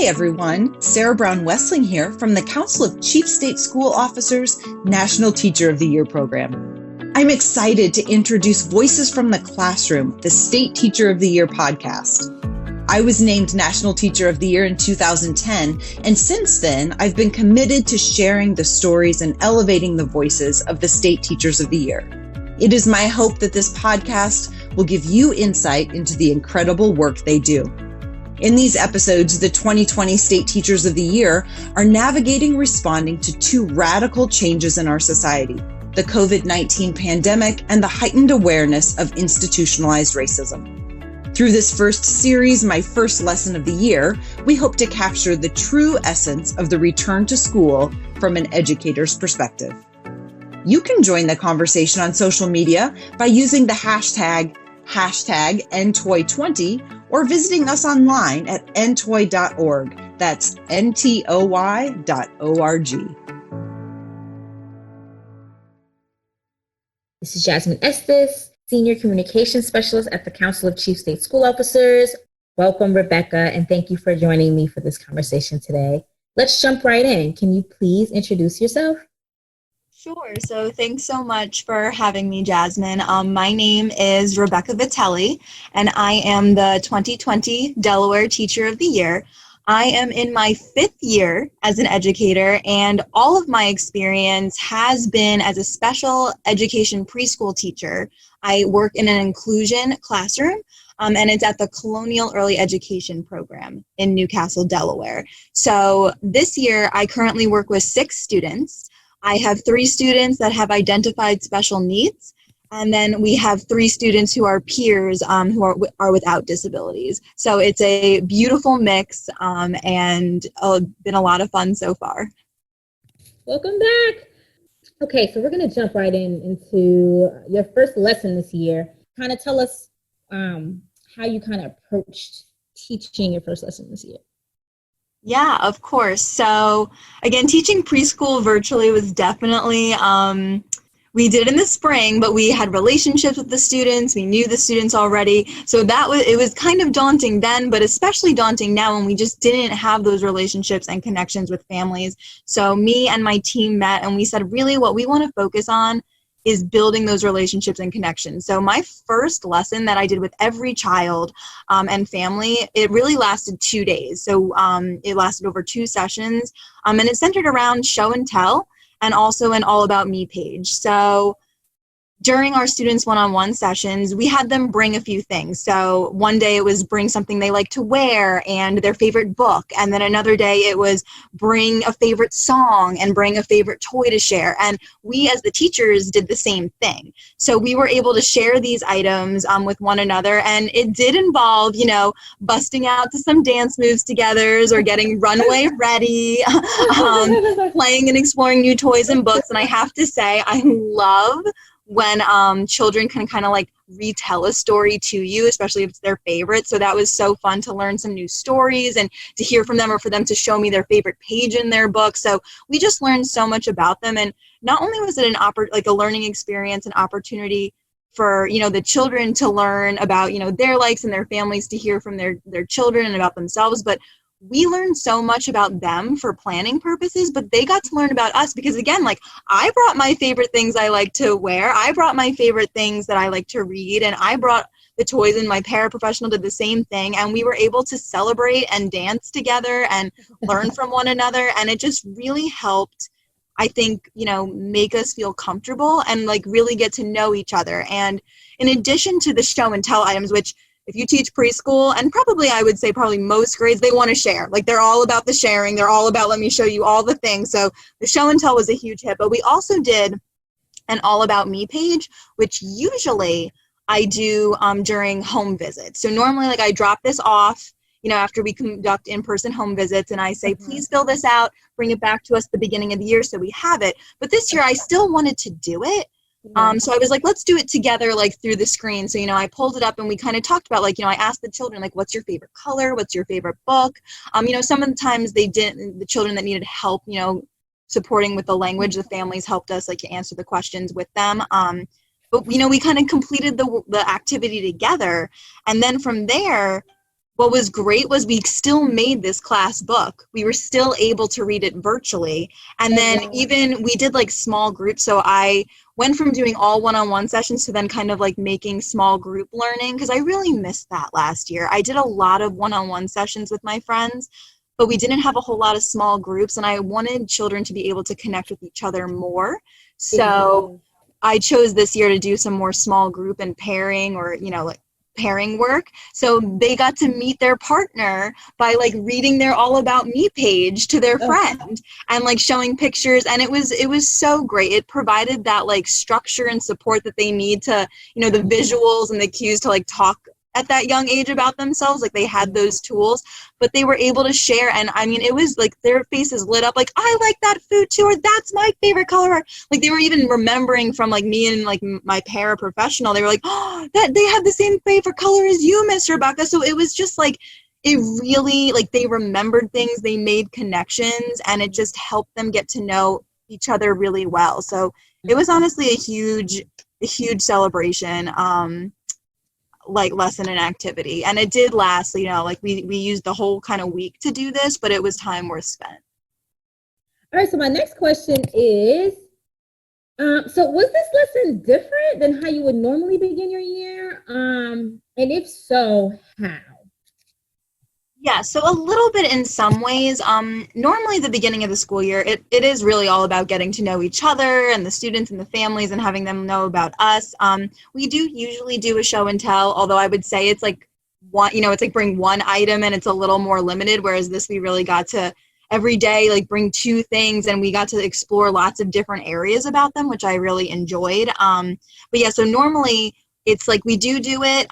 Hi everyone, Sarah Brown-Wessling here from the Council of Chief State School Officers National Teacher of the Year program. I'm excited to introduce Voices from the Classroom, the State Teacher of the Year podcast. I was named National Teacher of the Year in 2010, and since then, I've been committed to sharing the stories and elevating the voices of the State Teachers of the Year. It is my hope that this podcast will give you insight into the incredible work they do. In these episodes, the 2020 State Teachers of the Year are navigating responding to two radical changes in our society, the COVID-19 pandemic and the heightened awareness of institutionalized racism. Through this first series, My First Lesson of the Year, we hope to capture the true essence of the return to school from an educator's perspective. You can join the conversation on social media by using the hashtag #NTOY20 or visiting us online at ntoy.org. That's ntoy.org. This is Jasmine Estes, Senior Communications Specialist at the Council of Chief State School Officers. Welcome, Rebecca, and thank you for joining me for this conversation today. Let's jump right in. Can you please introduce yourself? Sure. So thanks so much for having me, Jasmine. My name is Rebecca Vitelli, and I am the 2020 Delaware Teacher of the Year. I am in my 5th year as an educator, and all of my experience has been as a special education preschool teacher. I work in an inclusion classroom, and it's at the Colonial Early Education Program in Newcastle, Delaware. So this year, I currently work with 6 students. I have 3 students that have identified special needs, and then we have 3 students who are peers who are without disabilities. So it's a beautiful mix and been a lot of fun so far. Welcome back. Okay, so we're going to jump right into your first lesson this year. Kind of tell us how you kind of approached teaching your first lesson this year. Yeah, of course. So again, teaching preschool virtually was definitely, we did it in the spring, but we had relationships with the students. We knew the students already. So it was kind of daunting then, but especially daunting now when we just didn't have those relationships and connections with families. So me and my team met and we said, really what we want to focus on is building those relationships and connections. So my first lesson that I did with every child and family, it really lasted 2 days. So it lasted over 2 sessions, and it centered around show and tell and also an all about me page. So during our students one-on-one sessions, we had them bring a few things. So one day it was bring something they like to wear and their favorite book. And then another day it was bring a favorite song and bring a favorite toy to share. And we as the teachers did the same thing. So we were able to share these items with one another. And it did involve, busting out to some dance moves together or getting runway ready, playing and exploring new toys and books. And I have to say, I love when children can kind of like retell a story to you, especially if it's their favorite. So that was so fun to learn some new stories and to hear from them or for them to show me their favorite page in their book. So we just learned so much about them. And not only was it a learning experience, an opportunity for, the children to learn about, their likes and their families, to hear from their children and about themselves, but we learned so much about them for planning purposes, but they got to learn about us because, again, I brought my favorite things I like to wear. I brought my favorite things that I like to read, and I brought the toys, and my paraprofessional did the same thing. And we were able to celebrate and dance together and learn from one another. And it just really helped, I think, make us feel comfortable and really get to know each other. And in addition to the show and tell items, which if you teach preschool, and I would say most grades, they want to share. They're all about the sharing. They're all about, let me show you all the things. So the show and tell was a huge hit. But we also did an all about me page, which usually I do during home visits. So normally I drop this off, after we conduct in-person home visits, and I say, please fill this out, bring it back to us at the beginning of the year so we have it. But this year I still wanted to do it. So I was like, let's do it together, through the screen. So, I pulled it up and we kind of talked about, I asked the children, what's your favorite color? What's your favorite book? Some of the times the children that needed help, supporting with the language, the families helped us to answer the questions with them. But, we kind of completed the activity together. And then from there, what was great was we still made this class book. We were still able to read it virtually. And then even we did like small groups. So I went from doing all one-on-one sessions to then kind of like making small group learning, because I really missed that last year. I did a lot of one-on-one sessions with my friends, but we didn't have a whole lot of small groups, and I wanted children to be able to connect with each other more. So I chose this year to do some more small group and pairing, or, you know, like pairing work. So they got to meet their partner by like reading their All About Me page to their friend and like showing pictures. And it was so great. It provided that like structure and support that they need to, you know, the visuals and the cues to like talk at that young age about themselves. Like they had those tools, but they were able to share. And I mean, it was like their faces lit up like, I like that food too, or that's my favorite color. Like they were even remembering from like me and like my paraprofessional, they were like, oh, that they have the same favorite color as you, Miss Rebecca. So it was just like, it really, like they remembered things, they made connections, and it just helped them get to know each other really well. So it was honestly a huge celebration. Like lesson and activity, and it did last, you know, like we used the whole kind of week to do this, but it was time worth spent. All right, so my next question is, so was this lesson different than how you would normally begin your year, and if so, how? Yeah, so a little bit in some ways. Normally the beginning of the school year, it is really all about getting to know each other and the students and the families and having them know about us. We do usually do a show and tell, although I would say it's like one, you know, it's like bring one item and it's a little more limited, whereas this we really got to every day like bring two things, and we got to explore lots of different areas about them, which I really enjoyed. But yeah, so normally it's like we do it.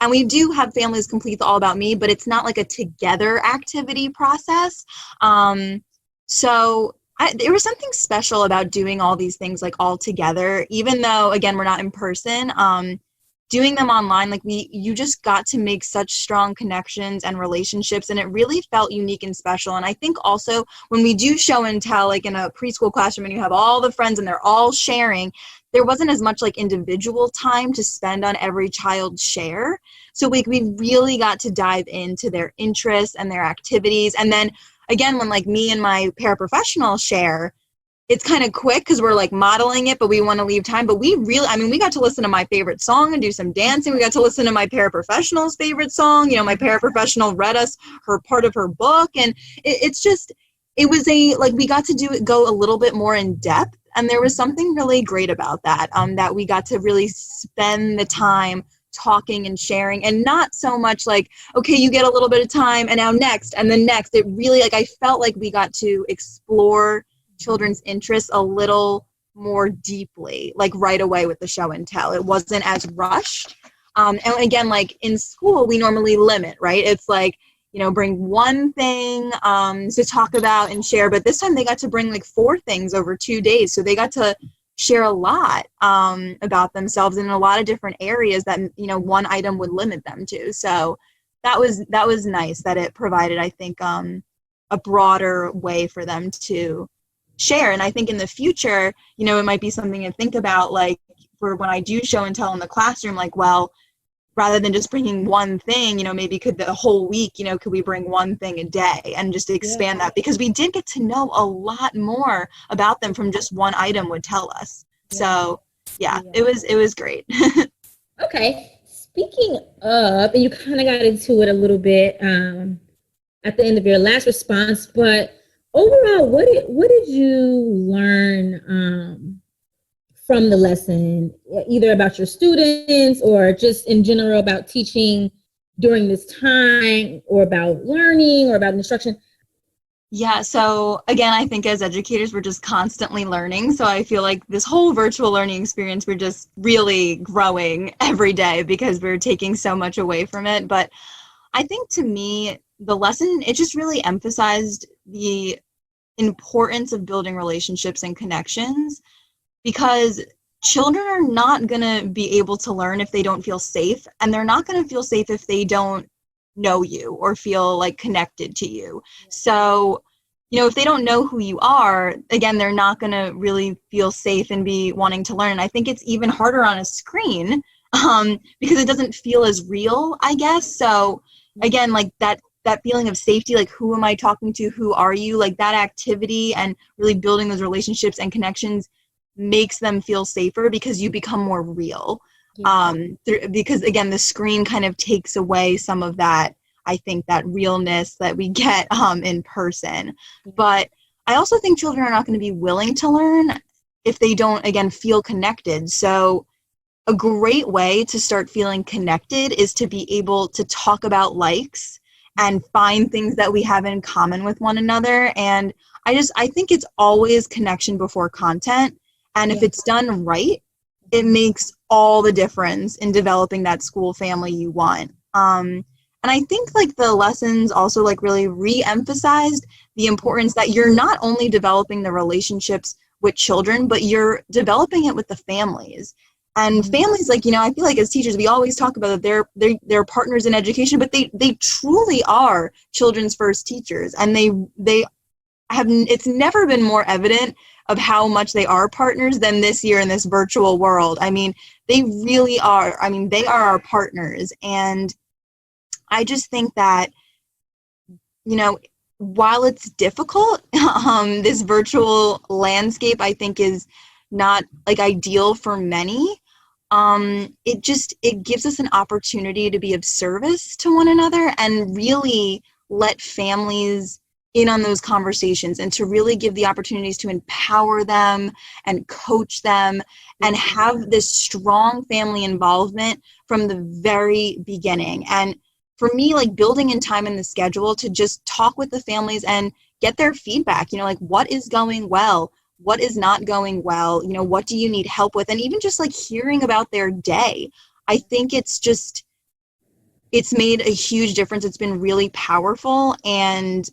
And we do have families complete the All About Me, but it's not like a together activity process. So there was something special about doing all these things like all together, even though, again, we're not in person. Doing them online, like you just got to make such strong connections and relationships, and it really felt unique and special. And I think also when we do show and tell, like in a preschool classroom and you have all the friends and they're all sharing, there wasn't as much like individual time to spend on every child's share. So we really got to dive into their interests and their activities. And then again, when like me and my paraprofessional share, it's kind of quick because we're like modeling it, but we want to leave time. But we really, I mean, we got to listen to my favorite song and do some dancing. We got to listen to my paraprofessional's favorite song. You know, my paraprofessional read us her part of her book. And it was like we got to go a little bit more in depth. And there was something really great about that, that we got to really spend the time talking and sharing, and not so much like, okay, you get a little bit of time and now next and then next. It really, like, I felt like we got to explore children's interests a little more deeply, like right away with the show and tell. It wasn't as rushed. And again, like in school, we normally limit, right? It's like, you know, bring one thing to talk about and share. But this time they got to bring like 4 things over 2 days. So they got to share a lot about themselves in a lot of different areas that, you know, one item would limit them to. So that was nice that it provided, I think, a broader way for them to share. And I think in the future, you know, it might be something to think about, like for when I do show and tell in the classroom, like, well, rather than just bringing one thing, you know, maybe could the whole week, you know, could we bring one thing a day and just expand that? Because we did get to know a lot more about them from just one item would tell us. So yeah. It was great. Okay. Speaking of, and you kind of got into it a little bit at the end of your last response, but overall, what did you learn from the lesson, either about your students or just in general about teaching during this time, or about learning or about instruction? Yeah, so again, I think as educators, we're just constantly learning. So I feel like this whole virtual learning experience, we're just really growing every day because we're taking so much away from it. But I think to me, the lesson, it just really emphasized the importance of building relationships and connections, because children are not going to be able to learn if they don't feel safe, and they're not going to feel safe if they don't know you or feel like connected to you. So, you know, if they don't know who you are, again, they're not going to really feel safe and be wanting to learn. And I think it's even harder on a screen because it doesn't feel as real, I guess. So again, like that feeling of safety, like who am I talking to, who are you, like that activity and really building those relationships and connections makes them feel safer because you become more real. Because again, the screen kind of takes away some of that, I think, that realness that we get in person. But I also think children are not going to be willing to learn if they don't, again, feel connected. So a great way to start feeling connected is to be able to talk about likes and find things that we have in common with one another. And I think it's always connection before content. And if it's done right, it makes all the difference in developing that school family you want. And I think like the lessons also like really re-emphasized the importance that you're not only developing the relationships with children, but you're developing it with the families. And families, like, I feel like as teachers, we always talk about that they're partners in education, but they truly are children's first teachers. And they have, it's never been more evident of how much they are partners than this year in this virtual world. I mean, they really are. I mean, they are our partners. And I just think that, while it's difficult, this virtual landscape, I think, is not like ideal for many. It gives us an opportunity to be of service to one another and really let families in on those conversations and to really give the opportunities to empower them and coach them and have this strong family involvement from the very beginning. And for me, like building in time in the schedule to just talk with the families and get their feedback, like what is going well, what is not going well, what do you need help with? And even just like hearing about their day. I think it's made a huge difference. It's been really powerful. And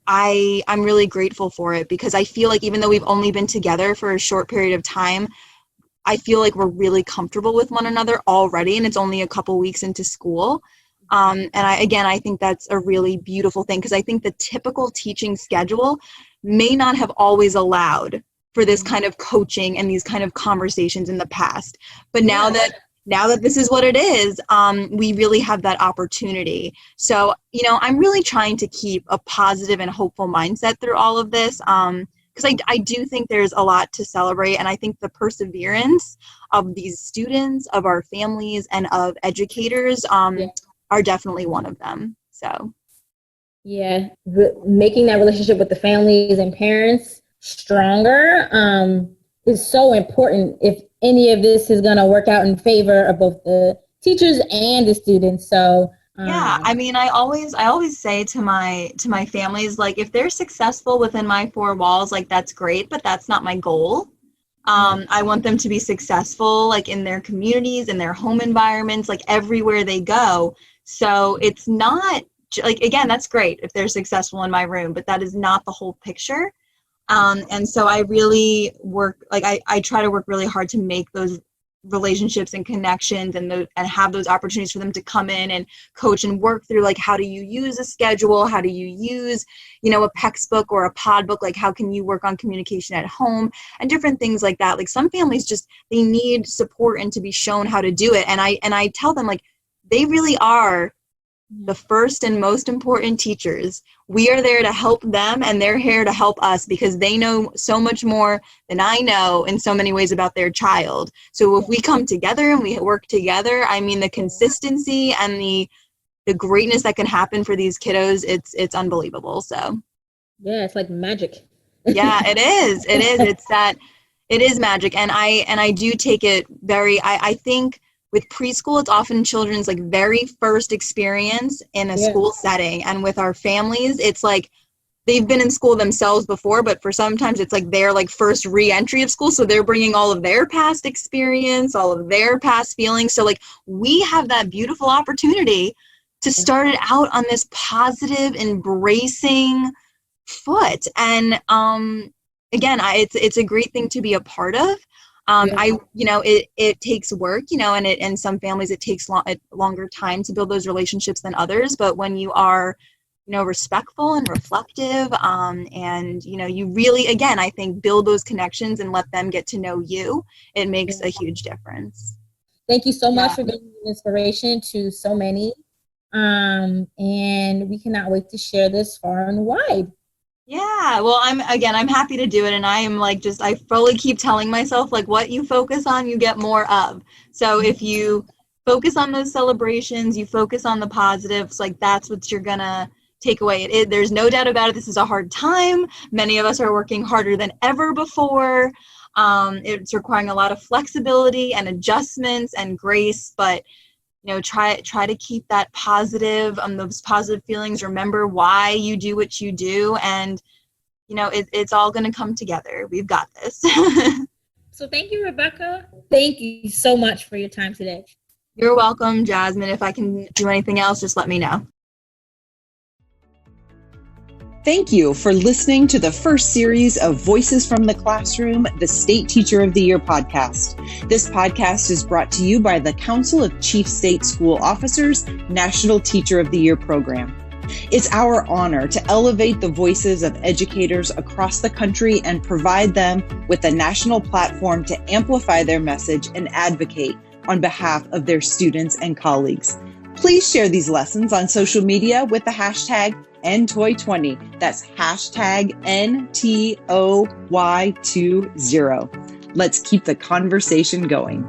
I'm really grateful for it because I feel like even though we've only been together for a short period of time, I feel like we're really comfortable with one another already. And it's only a couple weeks into school. And I think that's a really beautiful thing because I think the typical teaching schedule may not have always allowed for this kind of coaching and these kind of conversations in the past. But now that this is what it is, we really have that opportunity. So, I'm really trying to keep a positive and hopeful mindset through all of this. Because I do think there's a lot to celebrate. And I think the perseverance of these students, of our families, and of educators are definitely one of them. So. Yeah, making that relationship with the families and parents stronger is so important if any of this is going to work out in favor of both the teachers and the students. So yeah, I mean, I always say to my families, like, if they're successful within my four walls, like, that's great, but that's not my goal. I want them to be successful, like, in their communities, in their home environments, like, everywhere they go. So it's not, like, again, that's great if they're successful in my room, but that is not the whole picture. And so I really work, like, I try to work really hard to make those relationships and connections and have those opportunities for them to come in and coach and work through, like, how do you use a schedule? How do you use, a PEX book or a pod book? Like, how can you work on communication at home and different things like that? Like, some families just, they need support and to be shown how to do it. And I tell them, like, they really are the first and most important teachers. We are there to help them, and they're here to help us because they know so much more than I know in so many ways about their child. So if we come together and we work together, I mean, the consistency and the greatness that can happen for these kiddos, it's unbelievable. So yeah, it's like magic. Yeah, it is. It is magic. And I do take it very, I think with preschool, it's often children's, like, very first experience in a school setting. And with our families, it's like they've been in school themselves before, but for sometimes it's like their, like, first re-entry of school. So they're bringing all of their past experience, all of their past feelings. So, like, we have that beautiful opportunity to start it out on this positive, embracing foot. And again, it's a great thing to be a part of. It takes work, and in some families it takes a longer time to build those relationships than others. But when you are, respectful and reflective, and, you really, again, I think, build those connections and let them get to know you, it makes a huge difference. Thank you so much for being an inspiration to so many. And we cannot wait to share this far and wide. Yeah, well, I'm happy to do it. And I am like, I fully keep telling myself, like, what you focus on, you get more of. So if you focus on those celebrations, you focus on the positives, like that's what you're gonna take away. There's no doubt about it. This is a hard time. Many of us are working harder than ever before. It's requiring a lot of flexibility and adjustments and grace, but try to keep that positive, those positive feelings. Remember why you do what you do, and it's all going to come together. We've got this. So thank you, Rebecca. Thank you so much for your time today. You're welcome, Jasmine. If I can do anything else, just let me know. Thank you for listening to the first series of Voices from the Classroom, the State Teacher of the Year podcast. This podcast is brought to you by the Council of Chief State School Officers National Teacher of the Year program. It's our honor to elevate the voices of educators across the country and provide them with a national platform to amplify their message and advocate on behalf of their students and colleagues. Please share these lessons on social media with the hashtag NTOY20. That's hashtag NTOY20. Let's keep the conversation going.